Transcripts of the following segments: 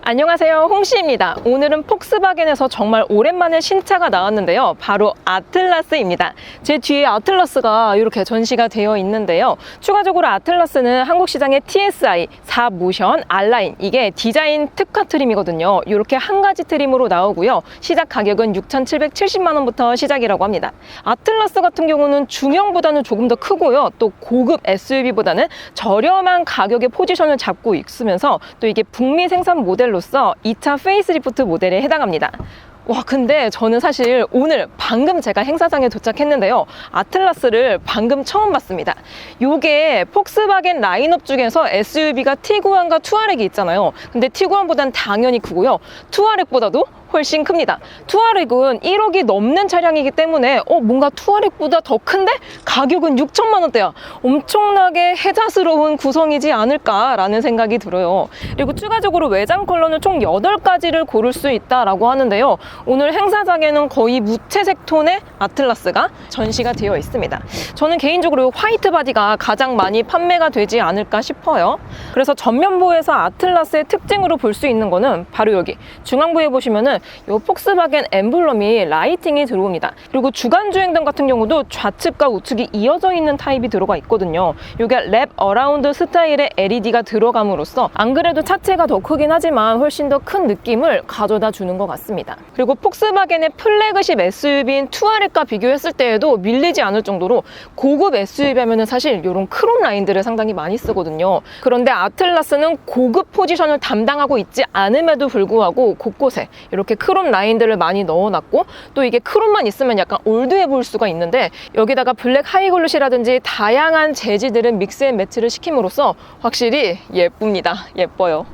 안녕하세요, 홍시입니다. 오늘은 폭스바겐에서 정말 오랜만에 신차가 나왔는데요, 바로 아틀라스입니다. 제 뒤에 아틀라스가 이렇게 전시가 되어 있는데요, 추가적으로 아틀라스는 한국 시장의 TSI, 4모션, R라인, 이게 디자인 특화 트림이거든요. 이렇게 한 가지 트림으로 나오고요, 시작 가격은 6,770만 원부터 시작이라고 합니다. 아틀라스 같은 경우는 중형보다는 조금 더 크고요, 또 고급 SUV보다는 저렴한 가격의 포지션을 잡고 있으면서 또 이게 북미 생산 모델로서 2차 페이스리프트 모델에 해당합니다. 와, 근데 저는 사실 오늘 방금 제가 행사장에 도착했는데요, 아틀라스를 방금 처음 봤습니다. 요게 폭스바겐 라인업 중에서 SUV가 티구안과 투아렉이 있잖아요. 근데 티구안보단 당연히 크고요, 투아렉보다도 훨씬 큽니다. 투아렉은 1억이 넘는 차량이기 때문에 뭔가 투아렉보다 더 큰데 가격은 6천만 원대야. 엄청나게 혜자스러운 구성이지 않을까라는 생각이 들어요. 그리고 추가적으로 외장 컬러는 총 8가지를 고를 수 있다라고 하는데요, 오늘 행사장에는 거의 무채색 톤의 아틀라스가 전시가 되어 있습니다. 저는 개인적으로 화이트 바디가 가장 많이 판매가 되지 않을까 싶어요. 그래서 전면부에서 아틀라스의 특징으로 볼 수 있는 거는 바로 여기 중앙부에 보시면은 이 폭스바겐 엠블럼이 라이팅이 들어옵니다. 그리고 주간주행등 같은 경우도 좌측과 우측이 이어져 있는 타입이 들어가 있거든요. 이게 랩 어라운드 스타일의 LED가 들어감으로써 안 그래도 차체가 더 크긴 하지만 훨씬 더 큰 느낌을 가져다 주는 것 같습니다. 그리고 폭스바겐의 플래그십 SUV인 투아렉과 비교했을 때에도 밀리지 않을 정도로 고급 SUV 하면은 사실 이런 크롬 라인들을 상당히 많이 쓰거든요. 그런데 아틀라스는 고급 포지션을 담당하고 있지 않음에도 불구하고 곳곳에 이렇게 크롬 라인들을 많이 넣어놨고, 또 이게 크롬만 있으면 약간 올드해 보일 수가 있는데 여기다가 블랙 하이글로시라든지 다양한 재질들은 믹스 앤 매치를 시킴으로써 확실히 예쁩니다. 예뻐요.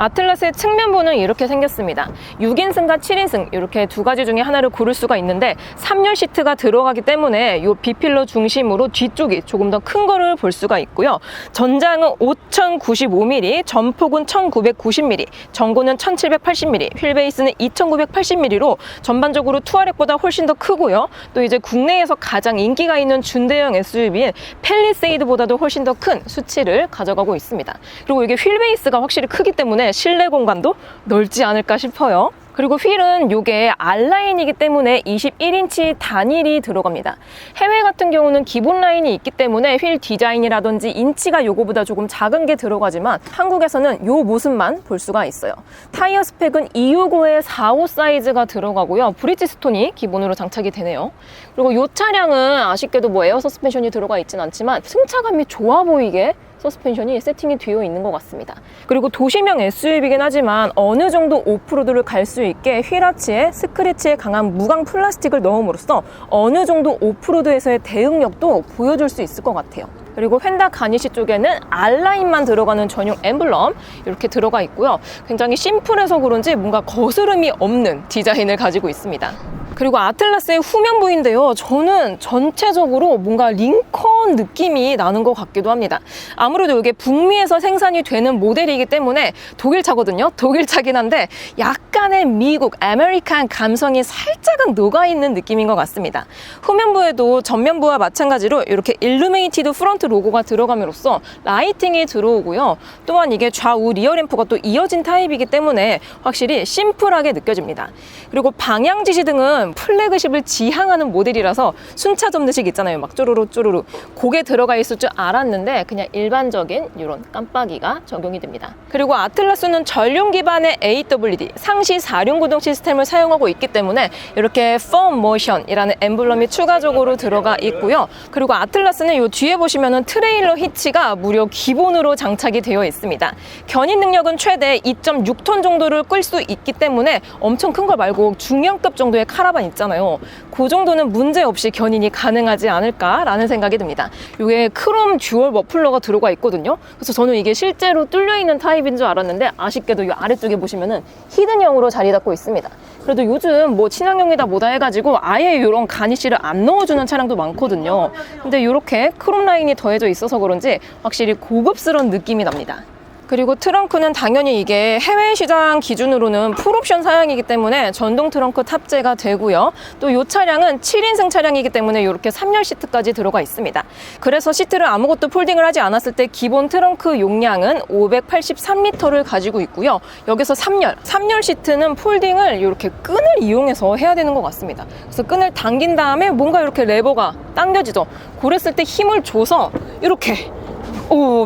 아틀라스의 측면부는 이렇게 생겼습니다. 6인승과 7인승 이렇게 두 가지 중에 하나를 고를 수가 있는데 3열 시트가 들어가기 때문에 이 B필러 중심으로 뒤쪽이 조금 더 큰 거를 볼 수가 있고요. 전장은 5,095mm, 전폭은 1,990mm, 전고는 1,780mm, 휠베이스는 2,980mm로 전반적으로 투아렉보다 훨씬 더 크고요. 또 이제 국내에서 가장 인기가 있는 준대형 SUV인 팰리세이드보다도 훨씬 더 큰 수치를 가져가고 있습니다. 그리고 이게 휠베이스가 확실히 크기 때문에 실내 공간도 넓지 않을까 싶어요. 그리고 휠은 이게 R라인이기 때문에 21인치 단일이 들어갑니다. 해외 같은 경우는 기본 라인이 있기 때문에 휠 디자인이라든지 인치가 요거보다 조금 작은 게 들어가지만 한국에서는 요 모습만 볼 수가 있어요. 타이어 스펙은 265에 45 사이즈가 들어가고요, 브릿지스톤이 기본으로 장착이 되네요. 그리고 이 차량은 아쉽게도 뭐 에어 서스펜션이 들어가 있진 않지만 승차감이 좋아 보이게 서스펜션이 세팅이 되어 있는 것 같습니다. 그리고 도시명 SUV이긴 하지만 어느 정도 오프로드를 갈 수 있게 휠아치에 스크래치에 강한 무광 플라스틱을 넣음으로써 어느 정도 오프로드에서의 대응력도 보여줄 수 있을 것 같아요. 그리고 휀다 가니쉬 쪽에는 R라인만 들어가는 전용 엠블럼 이렇게 들어가 있고요, 굉장히 심플해서 그런지 뭔가 거스름이 없는 디자인을 가지고 있습니다. 그리고 아틀라스의 후면부인데요, 저는 전체적으로 뭔가 링컨 느낌이 나는 것 같기도 합니다. 아무래도 이게 북미에서 생산이 되는 모델이기 때문에 독일차거든요. 독일차긴 한데 약간의 미국, 아메리칸 감성이 살짝은 녹아있는 느낌인 것 같습니다. 후면부에도 전면부와 마찬가지로 이렇게 일루미네이티드 프론트 로고가 들어감으로써 라이팅이 들어오고요, 또한 이게 좌우 리어 램프가 또 이어진 타입이기 때문에 확실히 심플하게 느껴집니다. 그리고 방향 지시등은 플래그십을 지향하는 모델이라서 순차 접느식 있잖아요, 막 쪼르르 쪼르르, 그게 들어가 있을 줄 알았는데 그냥 일반적인 이런 깜빡이가 적용이 됩니다. 그리고 아틀라스는 전륜 기반의 AWD 상시 4륜 구동 시스템을 사용하고 있기 때문에 이렇게 펌 모션이라는 엠블럼이 추가적으로 들어가 있고요. 그리고 아틀라스는 이 뒤에 보시면은 트레일러 히치가 무려 기본으로 장착이 되어 있습니다. 견인 능력은 최대 2.6톤 정도를 끌 수 있기 때문에 엄청 큰 걸 말고 중형급 정도의 카라반 있잖아요, 그 정도는 문제없이 견인이 가능하지 않을까라는 생각이 듭니다. 이게 크롬 듀얼 머플러가 들어가 있거든요. 그래서 저는 이게 실제로 뚫려있는 타입인 줄 알았는데 아쉽게도 이 아래쪽에 보시면은 히든형으로 자리 잡고 있습니다. 그래도 요즘 뭐 친환경이다 뭐다 해가지고 아예 이런 가니쉬를 안 넣어주는 차량도 많거든요. 근데 이렇게 크롬 라인이 더해져 있어서 그런지 확실히 고급스러운 느낌이 납니다. 그리고 트렁크는 당연히 이게 해외 시장 기준으로는 풀옵션 사양이기 때문에 전동 트렁크 탑재가 되고요. 또 이 차량은 7인승 차량이기 때문에 이렇게 3열 시트까지 들어가 있습니다. 그래서 시트를 아무것도 폴딩을 하지 않았을 때 기본 트렁크 용량은 583리터를 가지고 있고요. 여기서 3열 시트는 폴딩을 이렇게 끈을 이용해서 해야 되는 것 같습니다. 그래서 끈을 당긴 다음에 뭔가 이렇게 레버가 당겨지죠. 그랬을 때 힘을 줘서 이렇게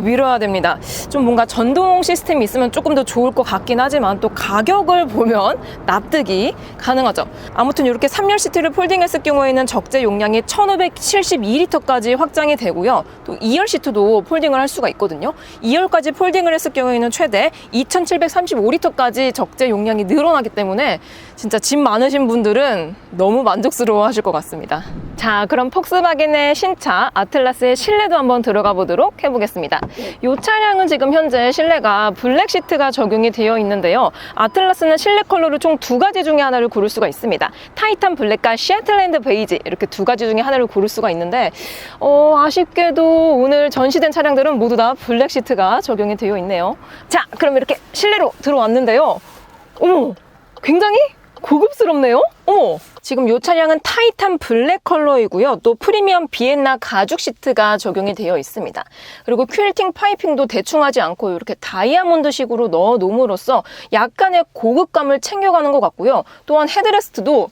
밀어야 됩니다. 좀 뭔가 전동 시스템이 있으면 조금 더 좋을 것 같긴 하지만 또 가격을 보면 납득이 가능하죠. 아무튼 이렇게 3열 시트를 폴딩했을 경우에는 적재 용량이 1572리터까지 확장이 되고요. 또 2열 시트도 폴딩을 할 수가 있거든요. 2열까지 폴딩을 했을 경우에는 최대 2735리터까지 적재 용량이 늘어나기 때문에 진짜 짐 많으신 분들은 너무 만족스러워 하실 것 같습니다. 자, 그럼 폭스바겐의 신차 아틀라스의 실내도 한번 들어가 보도록 해보겠습니다. 이 차량은 지금 현재 실내가 블랙 시트가 적용이 되어 있는데요. 아틀라스는 실내 컬러를 총 2가지 중에 하나를 고를 수가 있습니다. 타이탄 블랙과 시애틀랜드 베이지, 이렇게 2가지 중에 하나를 고를 수가 있는데 아쉽게도 오늘 전시된 차량들은 모두 다 블랙 시트가 적용이 되어 있네요. 자, 그럼 이렇게 실내로 들어왔는데요. 어머, 굉장히 고급스럽네요. 어머, 지금 이 차량은 타이탄 블랙 컬러이고요. 또 프리미엄 비엔나 가죽 시트가 적용이 되어 있습니다. 그리고 퀼팅 파이핑도 대충 하지 않고 이렇게 다이아몬드식으로 넣어 놓음으로써 약간의 고급감을 챙겨가는 것 같고요. 또한 헤드레스트도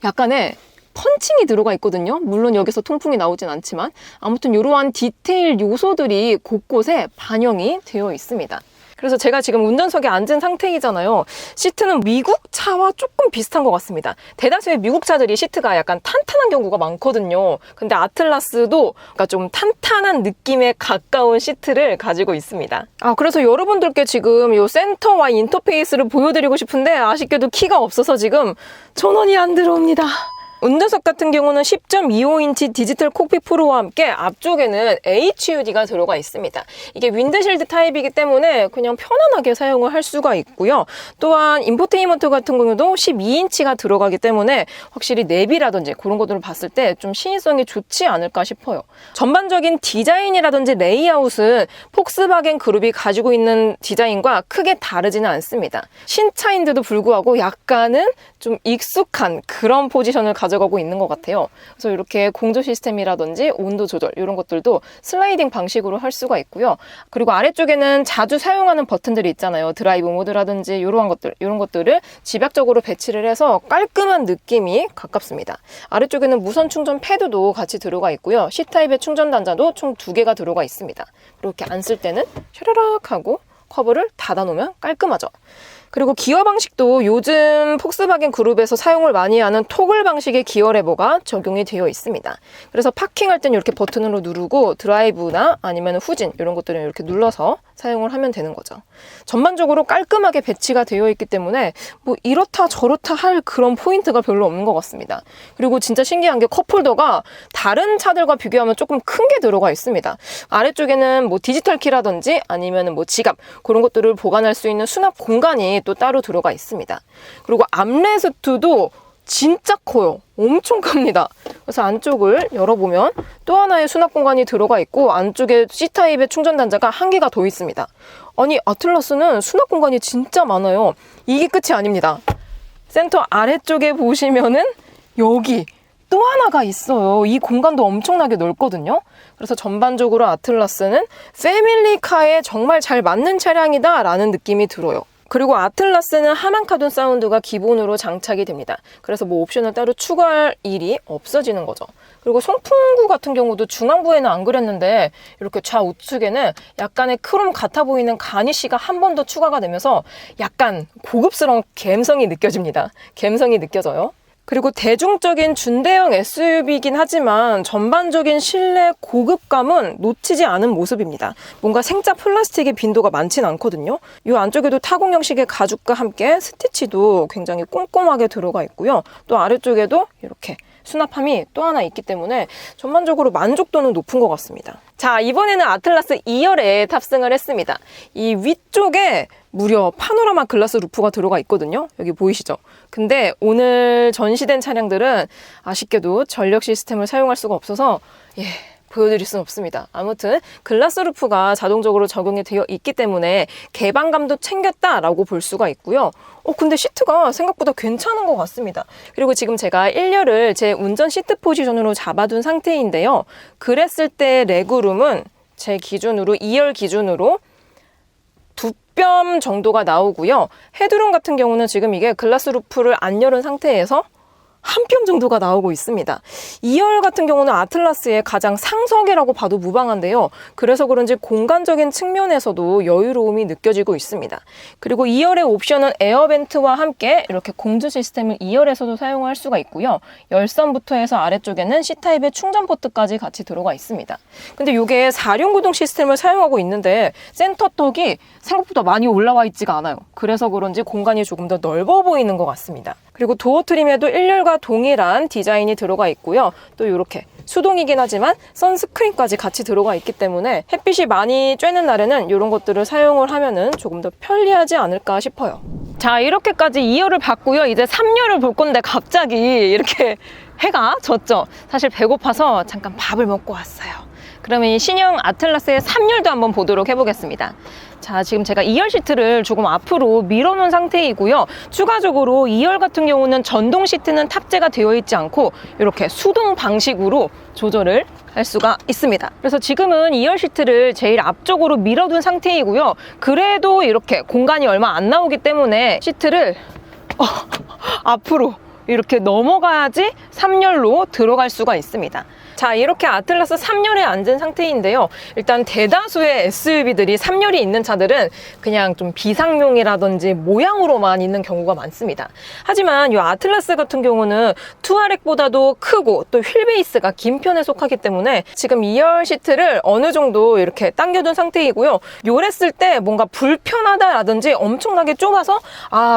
약간의 펀칭이 들어가 있거든요. 물론 여기서 통풍이 나오진 않지만 아무튼 이러한 디테일 요소들이 곳곳에 반영이 되어 있습니다. 그래서 제가 지금 운전석에 앉은 상태이잖아요. 시트는 미국 차와 조금 비슷한 것 같습니다. 대다수의 미국 차들이 시트가 약간 탄탄한 경우가 많거든요. 근데 아틀라스도 그러니까 좀 탄탄한 느낌에 가까운 시트를 가지고 있습니다. 그래서 여러분들께 지금 이 센터와 인터페이스를 보여드리고 싶은데 아쉽게도 키가 없어서 지금 전원이 안 들어옵니다. 운전석 같은 경우는 10.25인치 디지털 콕핏 프로와 함께 앞쪽에는 HUD가 들어가 있습니다. 이게 윈드실드 타입이기 때문에 그냥 편안하게 사용을 할 수가 있고요. 또한 인포테인먼트 같은 경우도 12인치가 들어가기 때문에 확실히 내비라든지 그런 것들을 봤을 때 좀 시인성이 좋지 않을까 싶어요. 전반적인 디자인이라든지 레이아웃은 폭스바겐 그룹이 가지고 있는 디자인과 크게 다르지는 않습니다. 신차인데도 불구하고 약간은 좀 익숙한 그런 포지션을 가져가고 있는 것 같아요. 그래서 이렇게 공조 시스템이라든지 온도 조절 이런 것들도 슬라이딩 방식으로 할 수가 있고요. 그리고 아래쪽에는 자주 사용하는 버튼들이 있잖아요. 드라이브 모드라든지 이런 것들을 집약적으로 배치를 해서 깔끔한 느낌이 가깝습니다. 아래쪽에는 무선 충전 패드도 같이 들어가 있고요. C타입의 충전 단자도 총 2개가 들어가 있습니다. 이렇게 안 쓸 때는 샤라락 하고 커버를 닫아 놓으면 깔끔하죠. 그리고 기어 방식도 요즘 폭스바겐 그룹에서 사용을 많이 하는 토글 방식의 기어 레버가 적용이 되어 있습니다. 그래서 파킹할 때는 이렇게 버튼으로 누르고 드라이브나 아니면 후진 이런 것들은 이렇게 눌러서 사용을 하면 되는 거죠. 전반적으로 깔끔하게 배치가 되어 있기 때문에 뭐 이렇다 저렇다 할 그런 포인트가 별로 없는 것 같습니다. 그리고 진짜 신기한 게 컵홀더가 다른 차들과 비교하면 조금 큰 게 들어가 있습니다. 아래쪽에는 뭐 디지털 키라든지 아니면 뭐 지갑 그런 것들을 보관할 수 있는 수납 공간이 또 따로 들어가 있습니다. 그리고 암레스트도 진짜 커요. 엄청 큽니다. 그래서 안쪽을 열어보면 또 하나의 수납 공간이 들어가 있고 안쪽에 C타입의 충전 단자가 1개가 더 있습니다. 아니 아틀라스는 수납 공간이 진짜 많아요. 이게 끝이 아닙니다. 센터 아래쪽에 보시면은 여기 또 하나가 있어요. 이 공간도 엄청나게 넓거든요. 그래서 전반적으로 아틀라스는 패밀리카에 정말 잘 맞는 차량이다 라는 느낌이 들어요. 그리고 아틀라스는 하만 카돈 사운드가 기본으로 장착이 됩니다. 그래서 뭐 옵션을 따로 추가할 일이 없어지는 거죠. 그리고 송풍구 같은 경우도 중앙부에는 안 그랬는데 이렇게 좌우측에는 약간의 크롬 같아 보이는 가니쉬가 한 번 더 추가가 되면서 약간 고급스러운 감성이 느껴집니다. 감성이 느껴져요. 그리고 대중적인 준대형 SUV이긴 하지만 전반적인 실내 고급감은 놓치지 않은 모습입니다. 뭔가 생짜 플라스틱의 빈도가 많진 않거든요. 이 안쪽에도 타공 형식의 가죽과 함께 스티치도 굉장히 꼼꼼하게 들어가 있고요. 또 아래쪽에도 이렇게 수납함이 또 하나 있기 때문에 전반적으로 만족도는 높은 것 같습니다. 자, 이번에는 아틀라스 2열에 탑승을 했습니다. 이 위쪽에 무려 파노라마 글라스 루프가 들어가 있거든요. 여기 보이시죠? 근데 오늘 전시된 차량들은 아쉽게도 전력 시스템을 사용할 수가 없어서 보여드릴 수는 없습니다. 아무튼 글라스 루프가 자동적으로 적용이 되어 있기 때문에 개방감도 챙겼다라고 볼 수가 있고요. 근데 시트가 생각보다 괜찮은 것 같습니다. 그리고 지금 제가 1열을 제 운전 시트 포지션으로 잡아둔 상태인데요. 그랬을 때 레그룸은 제 기준으로 2열 기준으로 2뼘 정도가 나오고요. 헤드룸 같은 경우는 지금 이게 글라스 루프를 안 열은 상태에서 1뼘 정도가 나오고 있습니다. 2열 같은 경우는 아틀라스의 가장 상석이라고 봐도 무방한데요. 그래서 그런지 공간적인 측면에서도 여유로움이 느껴지고 있습니다. 그리고 2열의 옵션은 에어벤트와 함께 이렇게 공조 시스템을 2열에서도 사용할 수가 있고요. 열선부터 해서 아래쪽에는 C타입의 충전 포트까지 같이 들어가 있습니다. 근데 이게 4륜 구동 시스템을 사용하고 있는데 센터턱이 생각보다 많이 올라와 있지가 않아요. 그래서 그런지 공간이 조금 더 넓어 보이는 것 같습니다. 그리고 도어 트림에도 1열과 동일한 디자인이 들어가 있고요. 또 이렇게 수동이긴 하지만 선스크린까지 같이 들어가 있기 때문에 햇빛이 많이 쬐는 날에는 이런 것들을 사용을 하면은 조금 더 편리하지 않을까 싶어요. 자, 이렇게까지 2열을 봤고요. 이제 3열을 볼 건데 갑자기 이렇게 해가 졌죠. 사실 배고파서 잠깐 밥을 먹고 왔어요. 그러면 이 신형 아틀라스의 3열도 한번 보도록 해보겠습니다. 자, 지금 제가 2열 시트를 조금 앞으로 밀어놓은 상태이고요. 추가적으로 2열 같은 경우는 전동 시트는 탑재가 되어 있지 않고 이렇게 수동 방식으로 조절을 할 수가 있습니다. 그래서 지금은 2열 시트를 제일 앞쪽으로 밀어둔 상태이고요. 그래도 이렇게 공간이 얼마 안 나오기 때문에 시트를 앞으로 이렇게 넘어가야지 3열로 들어갈 수가 있습니다. 자, 이렇게 아틀라스 3열에 앉은 상태인데요. 일단 대다수의 SUV들이 3열이 있는 차들은 그냥 좀 비상용이라든지 모양으로만 있는 경우가 많습니다. 하지만 이 아틀라스 같은 경우는 투아렉보다도 크고 또 휠베이스가 긴 편에 속하기 때문에 지금 2열 시트를 어느 정도 이렇게 당겨둔 상태이고요. 요랬을 때 뭔가 불편하다라든지 엄청나게 좁아서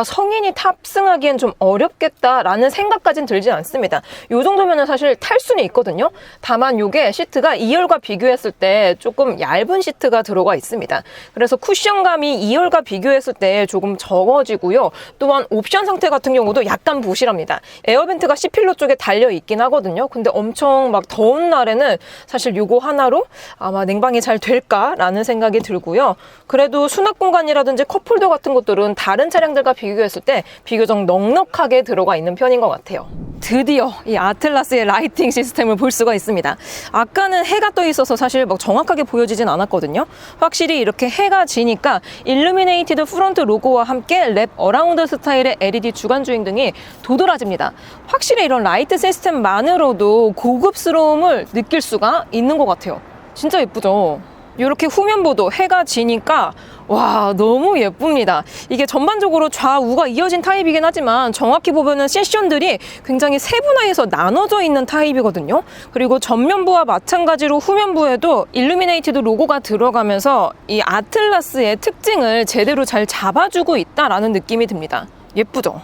성인이 탑승하기엔 좀 어렵겠다라는 생각까지는 들지 않습니다. 요 정도면은 사실 탈 수는 있거든요. 다만 이게 시트가 2열과 비교했을 때 조금 얇은 시트가 들어가 있습니다. 그래서 쿠션감이 2열과 비교했을 때 조금 적어지고요. 또한 옵션 상태 같은 경우도 약간 부실합니다. 에어벤트가 C필러 쪽에 달려 있긴 하거든요. 근데 엄청 막 더운 날에는 사실 이거 하나로 아마 냉방이 잘 될까라는 생각이 들고요. 그래도 수납 공간이라든지 컵홀더 같은 것들은 다른 차량들과 비교했을 때 비교적 넉넉하게 들어가 있는 편인 것 같아요. 드디어 이 아틀라스의 라이팅 시스템을 볼 수가 있습니다. 아까는 해가 떠 있어서 사실 막 정확하게 보여지진 않았거든요. 확실히 이렇게 해가 지니까 일루미네이티드 프론트 로고와 함께 랩 어라운드 스타일의 LED 주간 주행등이 도드라집니다. 확실히 이런 라이트 시스템만으로도 고급스러움을 느낄 수가 있는 것 같아요. 진짜 예쁘죠? 이렇게 후면부도 해가 지니까 와, 너무 예쁩니다. 이게 전반적으로 좌우가 이어진 타입이긴 하지만 정확히 보면은 세션들이 굉장히 세분화해서 나눠져 있는 타입이거든요. 그리고 전면부와 마찬가지로 후면부에도 일루미네이티드 로고가 들어가면서 이 아틀라스의 특징을 제대로 잘 잡아주고 있다라는 느낌이 듭니다. 예쁘죠?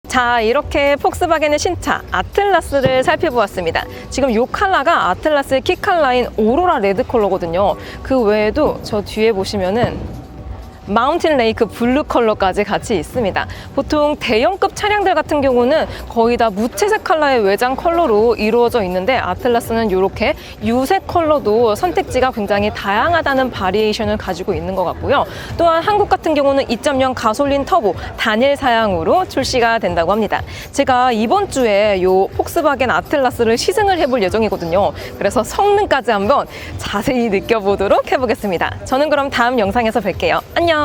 자, 이렇게 폭스바겐의 신차 아틀라스를 살펴보았습니다. 지금 이 컬러가 아틀라스의 키컬러인 오로라 레드 컬러거든요. 그 외에도 저 뒤에 보시면은 마운틴 레이크 블루 컬러까지 같이 있습니다. 보통 대형급 차량들 같은 경우는 거의 다 무채색 컬러의 외장 컬러로 이루어져 있는데 아틀라스는 이렇게 유색 컬러도 선택지가 굉장히 다양하다는 바리에이션을 가지고 있는 것 같고요. 또한 한국 같은 경우는 2.0 가솔린 터보 단일 사양으로 출시가 된다고 합니다. 제가 이번 주에 이 폭스바겐 아틀라스를 시승을 해볼 예정이거든요. 그래서 성능까지 한번 자세히 느껴보도록 해보겠습니다. 저는 그럼 다음 영상에서 뵐게요. 안녕.